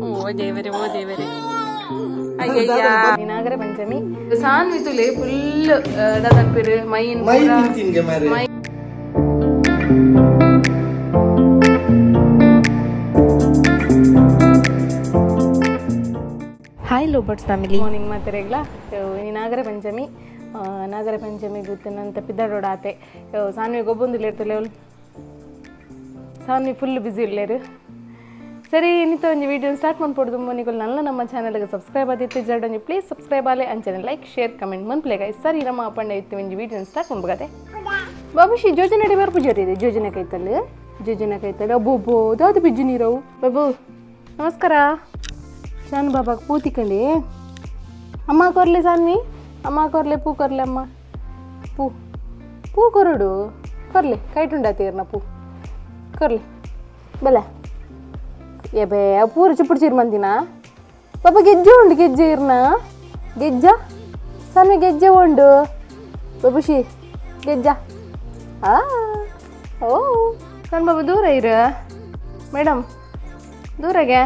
ಓ ದೇವರೇ ಅಯ್ಯಯ್ಯ Nagara Panchami Saanvi ತುಲೆ full ದದಪಿರು main ಮೈ hi ಲೋಬರ್ಟ್ಸ್ family morning ಮಾತಾರೆಗ್ಲ Nagara Panchami ಗೊತ್ತಿನಂತ ಪಿದ್ದಾಡೋಡ ಆತೆ ಸಾನ್ವಿ ಗೊಬ್ಬೊಂದಿಲ್ಲ ಇರ್ತಲೆ ಸಾನ್ವಿ ಫುಲ್ ಬ್ಯುಸಿ ಇರ್ಲೇರು ಸರಿ ಇನ್ನಿತ ಒಂದು ವಿಡಿಯೋ ಸ್ಟಾರ್ಟ್ ಮಾಡ್ಕೊಡ್ದು ಮೊನಿಗಳು ನಮ್ಮ ಚಾನಲ್ಗೆ ಸಬ್ಸ್ಕ್ರೈಬ್ ಆದಿತ್ತು ಜರ್ಡೊಂದು ಪ್ಲೀಸ್ ಸಬ್ಸ್ಕ್ರೈಬ್ ಆಲೆ ಅಂಚನೆ ಲೈಕ್ ಶೇರ್ ಕಮೆಂಟ್ ಮನ್ಪ್ಲೆ ಗೈಸ್ ಸರಿ ನಮ್ಮ ಅಪ್ಪಂಡೆ ಇತ್ತು ಒಂದು ವಿಡಿಯೋ ಸ್ಟಾರ್ಟ್ ಮಾಡ್ಬೋದೆ ಬಾಬುಶಿ ಜೋಜನೆ ಅಡಿ ಬಾರು ಪೂಜಾರಿ ಇದೆ ಜೋಜನೆ ಕೈತಲ್ಲಿ ಅಬ್ಬೊಬ್ಬೋ ದಾದು ಬಿಜ್ಜು ನೀರವು ಬಾಬು ನಮಸ್ಕಾರ ಶಾನ್ ಬಾಬಾಗೆ ಪೂ ತಿಕ್ಕಂಡಿ ಅಮ್ಮ ಕೊರ್ಲೆ ಸಾನ್ವಿ ಅಮ್ಮ ಕೊರ್ಲೆ ಪೂ ಕೊರ್ಲೆ ಅಮ್ಮ ಪೂ ಕೊರಡು ಕೊರ್ಲೆ ಕೈಟುಂಡಾತೀರ್ನ ಪೂ ಕೊರ್ಲೆ ಬಲ ಏಬೇ ಪೂರ ಚುಪ್ಪುಡ್ಚೀರ್ ಮಂದಿನ ಪಾಪ ಗೆಜ್ಜೆ ಉಂಡು ಗೆಜ್ಜೆ ಇರ್ನ ಗೆಜ್ಜ ಸಣ್ಣ ಗೆಜ್ಜೆ ಉಂಡು ಬಾಬುಶಿ ಗೆಜ್ಜ ಓ ಸಣ್ಣ ಬಾಬು ದೂರ ಇರು ಮೇಡಮ್ ದೂರಗೆ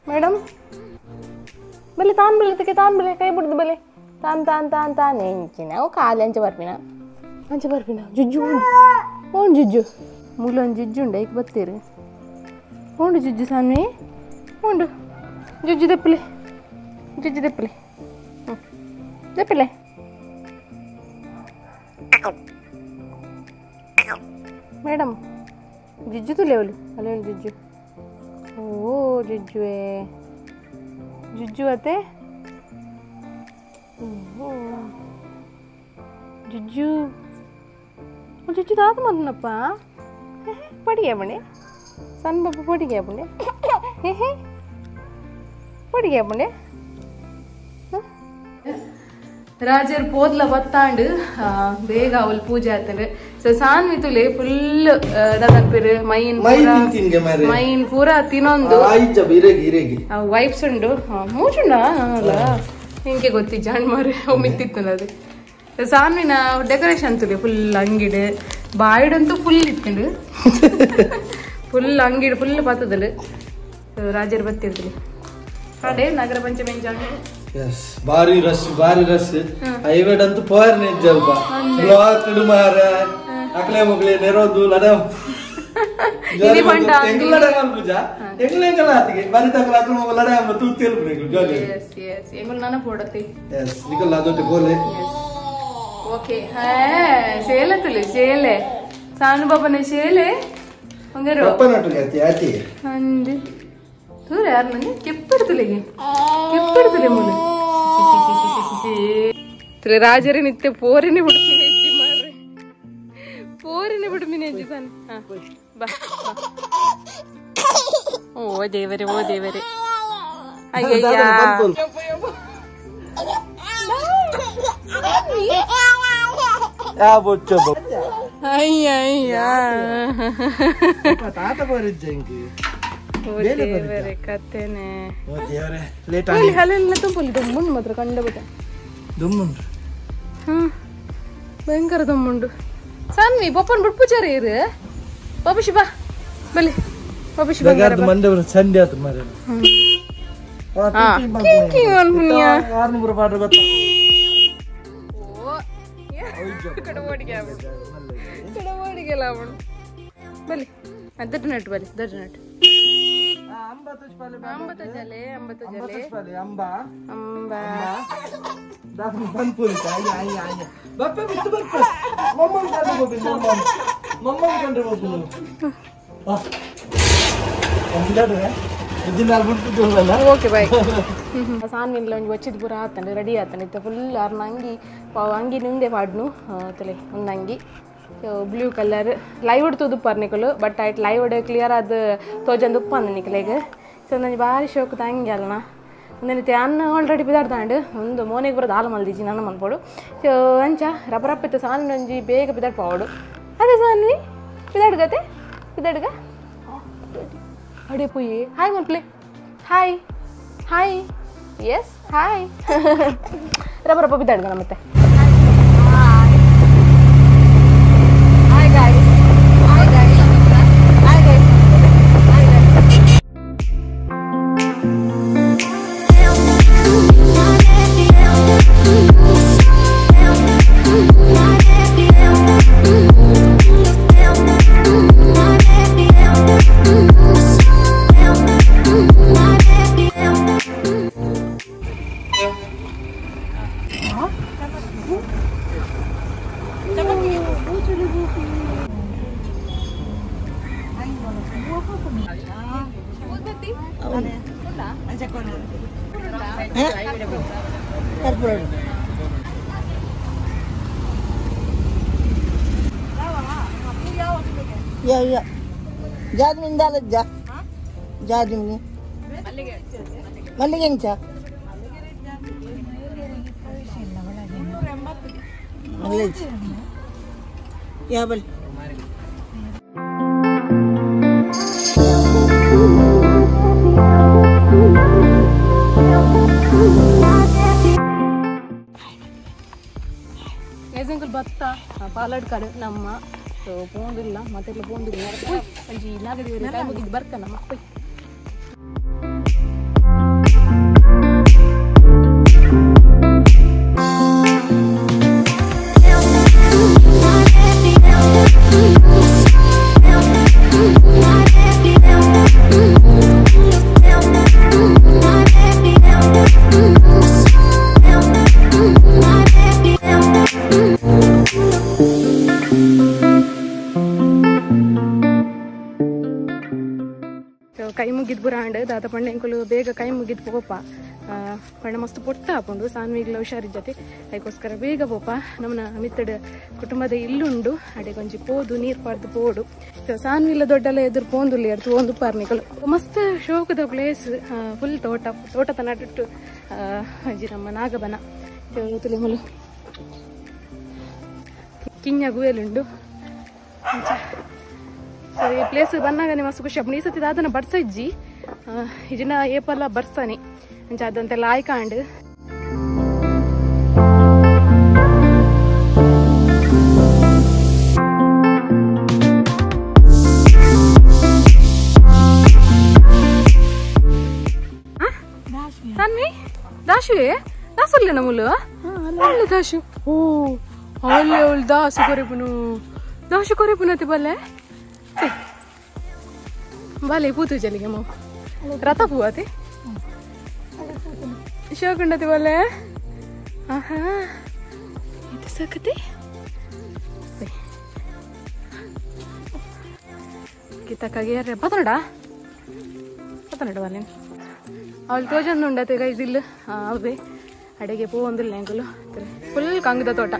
ಮೇಡಮ್ ಬಲೆ ತಾನ್ ಬಲೆ ಕೈ ಬಿಡ್ದು ಬಲೆ ತಾನ್ ಎಂಚಿನ ಅವು ಕಾಲು ಅಂಚೆ ಬರ್ಪಿನ ಜುಜ್ಜು ಉಂಡು ಜುಜ್ಜು ಮೂಲೊಂದು ಜುಜ್ಜು ಉಂಡು ಈಗ ಬತ್ತೀರಿ ಉಂಡು ಜುಜ್ಜು ಸಾನ್ವಿ ಉಂಡು ಜುಜ್ಜು ದೆಪ್ಪಲೆ ದೆಪ್ಪಲೆ ಮೇಡಮ್ ಜುಜ್ಜು ತುಲೇವಲು ಅಲ್ಲ ಜುಜ್ಜು ಓ ಜುಜ್ಜು ಅತ್ತೆ ಜುಜ್ಜು ತಾತ ಮದನಪ್ಪ ಪಡಿಗೆ ಬಣ್ಣೆ ಸಣ್ಣ ಬಾಬು ಪಡಿಗೆ ಬಣ್ಣೆ ರಾಜರ್ ಪೋದ್ಲ ಬತ್ತಾಂಡು ಬೇಗ ಅವಲ್ ಪೂಜೆ ಆತಂಡು ಸೊ ಸಾನ್ವಿ ತುಲೆ ಫುಲ್ ದದಪಿರು ಮೈನ್ ಪೂರ ತಿನ್ನೊಂದು ವೈಪ್ಸ್ ಉಂಡು ಮೂಚುಂಡ ಅಲ್ಲ ಹಿಂಗೆ ಗೊತ್ತಿ ಜಾಣ್ ಮಾರಿ ಅವು ಮಿತ್ತಿತ್ತು ಅದು ಸಾನ್ವಿನ ಡೆಕೋರೇಷನ್ ತುಲೆ ಫುಲ್ ಅಂಗಿಡು ಬಾಯಿಡಂತೂ ಫುಲ್ ಇಟ್ಕೊಂಡು ಫುಲ್ ಅಂಗಿಡು ಫುಲ್ ಬತ್ತದಲು ರಾಜರ್ ಬತ್ತಿರ್ತದೆ ಅದೇ ನಗರ ಪಂಚಮಿ ಜಾಣ ಭಾರಿ ರಶ್ ಹೈವೇಡ್ ಅಂತೂ ಪೋರ್ನೆ ಜಲ್ಪ ಬ್ಲಾಕ್ ಮಾರ ಅಕಲೆ ಮಗಳೆ ನೆರೋದು ಲಡ ಪೂಜಾ ಎಂಗ್ಲೆಂಗಲ ಆತಿಗೆ ಬಾರಿ ತಕಲ ಅಕಲೆ ಮಗ ಲಡ ಅಮ್ಮ ತೂ ತೆಲ್ಬಿಡು ಜೋಗೆ ಯಸ್ ಎಂಗಲ್ ನಾನ ಪೋಡತಿ ಯಸ್ ನಿಕಲ್ ಅದೊಂದು ಗೋಲೆ ಓಕೆ ಸೇಲೆ ತುಲಿ ಸೇಲೆ ಸಾನು ಬಾಬನ ಸೇಲೆ ಹಂಗರು ಅಪ್ಪನಟು ಆತಿ ಅಂದಿ ದೂರ ಯಾರು ನನಗೆ ಕೆಪ್ಪಿಡ್ತಲೆ ಮುನ್ನ ರಾಜರೇ ನಿತ್ಯ ಪೋರಿನೇ ಬಿಡ್ತೀನಿ ಹೆಜ್ಜಿ ಮಾರ್ರೆ ಪೋರಿನೇ ಬಿಡ್ತೀನಿ ಹೆಜ್ಜಿ ಸಣ್ಣ ಬಾ ಓ ದೇವರೇ ಅಯ್ಯಯ್ಯ ಅಯ್ಯಯ್ಯ ತಾತ ಬರಿದ್ದೆ ಕತ್ತೇನೆ ದಮ್ಮುಂಡು ಮಾತ್ರ ಕಂಡಬಿಟ್ಟ ಭಯಂಕರ ದಮ್ಮುಂಡು ಸಾನ್ವಿ ಬಪ್ಪನ್ ಬಿಟ್ಟು ಪೂಜಾರಿ ಇರು ಬಾಬುಶಿ ಬಾ ಬಲಿ ಬಾಬುಶಿ ಸಂಡೆ ಆತು ಮಾರ ಬಲಿ ದಡ್ಡ ನಟ್ಟು ಅಂಬತ್ತು ಜಲೆ ಅಂಬಾ ಓಕೆ ಬಾಯ್ ಸಾನ್ವಿನ್ಲ ಒಂದು ವಚ್ಚಿದ ಪೂರ ಆತಂಡು ರೆಡಿ ಆತಂಡು ಫುಲ್ ಆರ್ನ ಅಂಗಿ ನಿಂದೆ ಪಾಡ್ನು ತಲೆ ಒಂದು ಅಂಗಿ ಬ್ಲೂ ಕಲರ್ ಲೈವ್ ಉಡ್ತದು ಪರ್ನಿಕಲು ಬಟ್ ಆಯ್ತು ಲೈವ್ ಹೊಡೆ ಕ್ಲಿಯರ್ ಅದು ತೋಜಂದು ಉಪ್ಪ ಅಂದ ನಿಕ್ಲೆಗೆ ಸೊ ನನಗೆ ಭಾರಿ ಶೋಕ್ ತಂಗಿ ಅಲ್ಲ ಒಂದಿನ ಅನ್ನ ಆಲ್ರೆಡಿ ಬಿದಾಡ್ತಾಂಡು ಒಂದು ಮೋನೆಗೆ ಬರೋದು ಹಾಲು ಮಲ್ದಿಜಿ ನನ್ನ ಮಲ್ಪೋಡು ಸೊ ಅಂಚ ರಪ್ಪರಪ್ಪಿತ್ತು ಸಾನ್ವಿ ಒಂಜಿ ಬೇಗ ಬಿದಾಡ್ಪಾವಡು ಅದೇ ಸಾನ್ವಿ ಬಿದಾಡ್ಗ ಅಡೆ ಪುಯ್ಯಿ ಹಾಯ್ ಮಲ್ಪ್ಲೆ ಹಾಯ್ ಎಸ್ ಹಾಯ್ ರಪ್ಪರಪ್ಪ ಬಿದಾಡ್ಗ ಮತ್ತೆ Ya jadumin dalat ja jadumin malligen cha malligen ya bal guys ಭತ್ತ ಪಾಲಾಡ್ ಕಡೆ ನಮ್ಮ ಪೋಂದಿಲ್ಲ ಮತ್ತೆಲ್ಲ ಪೋಂದಿಲ್ಲ ಅಂಜಿ ನಾಗದೇವರ ಕೈ ಮುಗಿದು ಬರ್ಕ ನಮ್ಮ ಅಪ್ಪ ಕೈ ಮುಗಿದ್ ಬುರಾಂಡ್ ದಾದ ಪಂಡ ಎಂಕುಲು ಬೇಗ ಕೈ ಮುಗಿದ್ ಪೋಪ ಪಂಡ ಮಸ್ತ್ ಪೊಟ್ಟ ಹಾಕೊಂಡು ಸಾನ್ವಿಗ್ಲ ಹುಷಾರಿದ್ದತೆ ಅದಕ್ಕೋಸ್ಕರ ಬೇಗ ಪೋಪ ನಮ್ಮನ ಮಿತ್ತಡ ಕುಟುಂಬದ ಇಲ್ಲುಂಡು ಅಡೆ ಕೊಂಚಿ ಪೋದು ನೀರು ಪಾರ್ದು ಪೋಡು ಸಾನ್ವಿಲ್ಲ ದೊಡ್ಡಲ್ಲ ಎದುರು ಪೋಂದುಲ್ಲಿ ಅರ್ತು ಒಂದು ಪಾರ್ನಿಕಲು ಮಸ್ತ್ ಶೋಕದ ಪ್ಲೇಸ್ ಫುಲ್ ತೋಟದ ನಟ್ಟು ಅಜ್ಜಿ ನಮ್ಮ ನಾಗಬನ ತುಲಿಮುಲು ಕಿಂಜ ಗುಯಲುಂಡು ಈ ಪ್ಲೇಸ್ ಬಂದಾಗ ಮಸ್ತ್ ಖುಷಿ ಈ ಸತಿ ಅದನ್ನ ಬರ್ಸ ಇಜ್ಜಿ ಇದನ್ನ ಏಪಲ್ಲ ಬರ್ಸಾನೆ ಅಂಚ ಅದಂತೆಲ್ಲ ಆಯ್ಕಾಂಡ್ ತನ್ವಿ ದಾಶುವೆ ದಾಸುಲ್ಲ ನಮ್ಮಲು ಅಲ್ಲ ದಾಶು ಓ ಅವಳು ಅವಳು ದಾಸು ಕೊರೆಪುನು ದಾಶು ಕೊರೆಪುನತಿ ಬಲ್ಲೆ ಬಾಲೆ ಪೂತು ಜಲಿಗೆ ಮೋ ರಥ ಪೂವತಿ ಶೋಕಂಡತಿ ಬಾಲೆ ಆಹಾ ಇದು ಸಾಕತಿ ಕಿತ್ತಕ್ಕಾಗಿ ಯಾರ ಪತನಡ ಬಾಲೆ ಅವಳು ತೋಜಂದು ಉಂಡತೆ ಗೈಸಿಲ್ಲ ಅವೇ ಅಡೆಗೆ ಪೂ ಒಂದಿಲ್ಲ ಎಂಕಲು ಫುಲ್ ಕಂಗದ ತೋಟ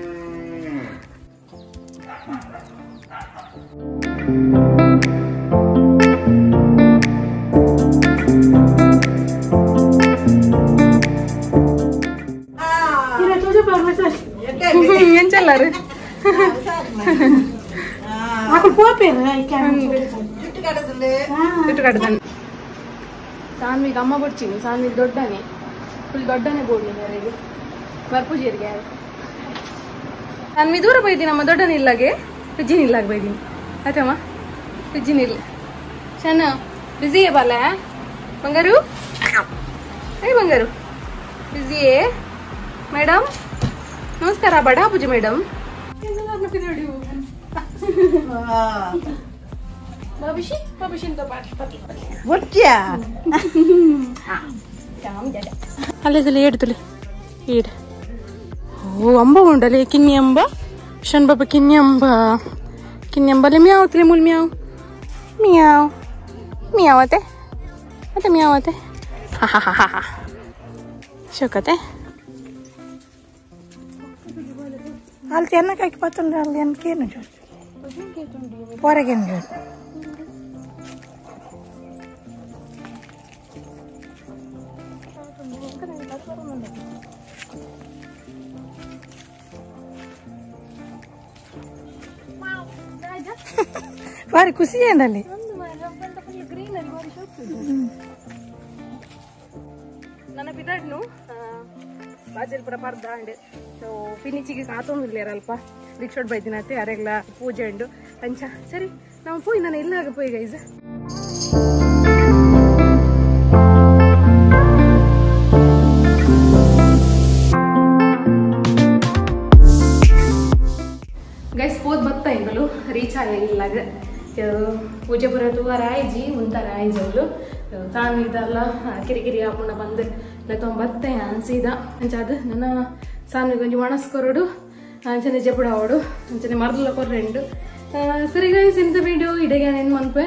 ఎంచెల్లారు జుట్టు కడతాను సాన్వికి అమ్మ పొడిచింది సాన్వికి దొడ్డని ఫుల్ దొడ్డనే పోడింది వర్పు జరిగారు సాన్వి దూరం పోయింది ನಮ್ಮ ದೊಡ್ಡ ನಿಲ್ಲಾಗೆ ಫ್ರಿಜ್ಜಿ ನಿಲ್ಲಾಗ ಬೈದೀನಿ ಆಯ್ತಮ್ಮ ಫ್ರಿಜ್ಜಿ ನಿಲ್ಲ ಚೆನ್ನ ಬಿಸಿಯೇ ಬಾಲ ಬಂಗಾರು ಏ ಬಂಗಾರು ಬಿಸಿಯೇ ಮೇಡಮ್ ನಮಸ್ಕಾರ ಬಡ ಪೂಜೆ ಮೇಡಮ್ ಅಲ್ಲೇ ಏಡ್ತಲೆ ಏಡ್ ಓ ಅಂಬ ಉಂಡಲೆ ಕಿನ್ನಿ ಅಂಬ ಶನ್ ಬಾಬಾ ಕಿನ್ನಿ ಅಂಬಲೆ ಮ್ಯಾವ್ ತಲೆ ಮುಲ್ ಮ್ಯಾವ್ ಮ್ಯಾವ್ ಮ್ಯಾವ್ ಅತ್ತೆ ಮತ್ತೆ ಮ್ಯಾವ್ ಅತ್ತೆ ಹಾ ಹಾ ಹಾ ಹಾ ಶೋಕತೆ ಅಲ್ಲಿ ಅನ್ನಕ್ಕೆ ಪತ್ತೊಂದು ಅಲ್ಲಿ ಅನ್ನಕ್ಕೇನು ಜೋರು ಹೊರಗೇನು ಜೋರು ಭಾರಿ ಖುಷಿ ಏನಲ್ಲಿ ನನ್ನ ಬಿದ್ದಾಡ್ನು ಬಾಜಲ್ ಪುರ ಪರ್ದ ಅಂಡ್ ಸೊ ಫಿನಿಚಿಗೆ ಕಾತೊಂದಿರ್ಲಿರಲ್ಪ ರಿಕ್ಷೋಡ್ ಬೈದಿನತ್ತೆ ಅರೆಗ್ಲ ಪೂಜೆ ಉಂಡು ಅಂಚ ಸರಿ ನಾವು ಪೋಯ್ ನಾನು ಎಲ್ಲಾಗ ಪೋಯ್ ಗೈಸ್ ಗೈಸ್ ಪೋದ್ ಬತ್ತ ಇಂಬಲು ರೀಚ್ ಆಗ ಇಲ್ಲಾಗ ಪೂಜೆ ಪುರ ತೂವ ರಾಯ್ಜಿ ಉಂತ ರಾಯ್ಜವ್ಲು ತಾನು ಇದೆಲ್ಲ ಕಿರಿಕಿರಿ ಹಾಕೊಂಡ ಬಂದು ಬತ್ತೆ ಸೀದಾ ಅಂಚ ಅದು ನನ್ನ ಸಾನ್ವಿ ಕೊಂಚ ಮಣಸ್ಕೊರಡು ಅಂಚನೆ ಜಪುಡ ಅವಡು ಅಂಚನೆ ಮರದಲ್ಲ ಕೊರ್ರೆಂಡು ಸರಿ ಗೈಸ್ ಇಂಥ ವಿಡಿಯೋ ಇಡೆಗೆ ನೆನ್ ಮನ್ಪೆ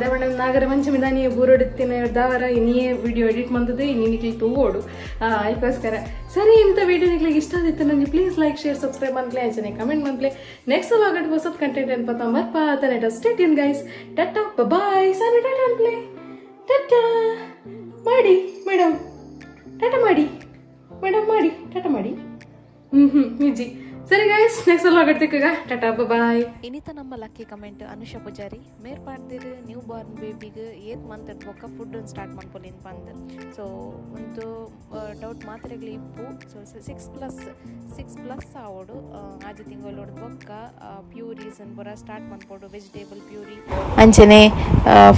ದೇವಣ್ಣ ನಾಗರ ಪಂಚಮಿ ದಾನಿ ಬೂರೊಡುತ್ತಿನ ದಾವರ ಇನ್ನೇ ವಿಡಿಯೋ ಎಡಿಟ್ ಮಂತದ್ದು ಇನ್ನಿಗೆ ತೂಗೋಡು ಅದಕ್ಕೋಸ್ಕರ ಸರಿ ಇಂಥ ವಿಡಿಯೋ ನಿಮಗೆ ಇಷ್ಟ ಆದಿತ್ತು ನನಗೆ ಪ್ಲೀಸ್ ಲೈಕ್ ಶೇರ್ ಸಬ್ಸ್ಕ್ರೈಬ್ ಮಾಡ್ಲಿ ಆಚೆ ಕಮೆಂಟ್ ಮಾಡ್ಲಿ ನೆಕ್ಸ್ಟ್ ಆಗಟ್ಟು ಹೊಸ ಕಂಟೆಂಟ್ ಅನ್ಪತ್ತ ಮರ್ಪಾತಾನೆ stay tune guys ta-ta bye sorry ta-ta ಅನ್ಪ್ಲೇ ಟಾಟಾ ಮಾಡಿ ಮೇಡಮ್ ಟಾಟಾ ಮಾಡಿ ಮೇಡಮ್ ಮಾಡಿ ಟಾಟಾ ಮಾಡಿ ನಿಜಿ ಸರಿ ಗೈಸ್ ನೆಕ್ಸ್ಟ್ ಆಗಡ್ತಿಕ್ಕ ಟಾಟಾ ಬಾಯ್ ಇನ್ನಿತ ನಮ್ಮ ಲಕ್ಕಿ ಕಮೆಂಟ್ ಅನುಷಾ ಪೂಜಾರಿ ಮೇರ್ ಪಾಡ್ದಿರು ನ್ಯೂ ಬಾರ್ನ್ ಬೇಬಿಗೆ ಏತ್ ಮಂತ್ ಇಡ್ಬೋಕ ಫುಡ್ ಸ್ಟಾರ್ಟ್ ಮಾಡ್ಕೊಳ್ಳಿನ್ ಬಂದು ಸೊ ಒಂದು ಡೌಟ್ ಮಾತ್ರೆಗಳು ಇಪ್ಪು ಸೊ 6+ ಆವೋಡು ಆಜು ತಿಂಗಳು ಬೊಕ್ಕ ಪ್ಯೂರೀಸ್ ಪೂರ ಸ್ಟಾರ್ಟ್ ಮಾಡ್ಬೋದು ವೆಜಿಟೇಬಲ್ ಪ್ಯೂರಿ ಅಂಚನೆ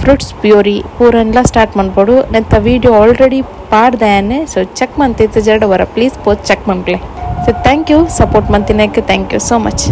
ಫ್ರೂಟ್ಸ್ ಪ್ಯೂರಿ ಪೂರೆಲ್ಲ ಸ್ಟಾರ್ಟ್ ಮಾಡ್ಬೋದು ನಂತ ವಿಡಿಯೋ ಆಲ್ರೆಡಿ ಪಾಡ್ದಾನೆ ಸೊ ಚೆಕ್ ಮಾಡ್ತಿತ್ತು ಜರ್ಡ್ ವರ ಪ್ಲೀಸ್ ಪೋಸ್ಟ್ ಚೆಕ್ ಮಾಡ್ಲೆ ಸೊ ಥ್ಯಾಂಕ್ ಯು ಸಪೋರ್ಟ್ ಮಾಡ್ತೀನಿ ಥ್ಯಾಂಕ್ ಯು ಸೋ ಮಚ್